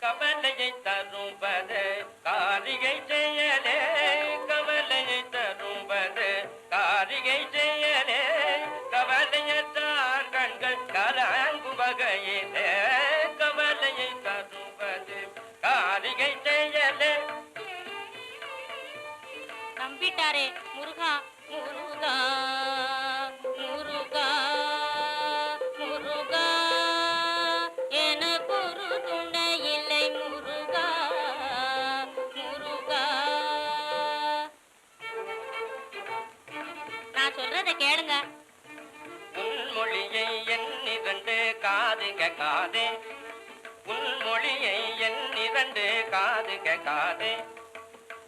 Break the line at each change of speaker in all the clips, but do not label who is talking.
கவலையை தரும்பது காரிகை செயலே, கவலையை தரும்பது காரிகை செயலே, கவலையற்றார் கண்கள் கலங்கும் வகையிலே, கவலையை தரும்பது காரிகை செயலே.
நம்பிட்டாரே முருகா முருகா முருகா முருகா, எனக்கு ஒரு துணை இல்லை முருகா முருகா. நான் சொல்றத கேளுங்க.
உன்மொழியை எண்ணிரண்டு காது கேட்காதே, உன்மொழியை எண்ணிரண்டு காது கேட்காதே.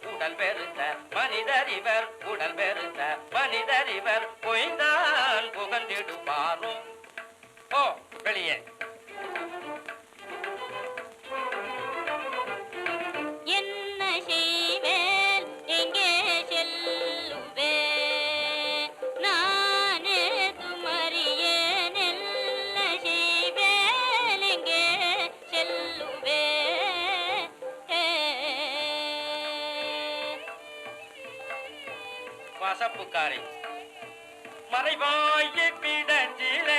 உடல் பெருத்த மனிதரிவர், உடல் பெருத்த மனிதரிவர், பொய்தான் புகழ்ந்திடுவாரும். ஓ வெளியே.
என்ன செய்வேன் எங்கே செல்லுவே, நானே துமறியேன். என்ன செய்வேன் எங்கே செல்லுவே.
வசப்புக்காரி மறைவாயை பிடச்சிலே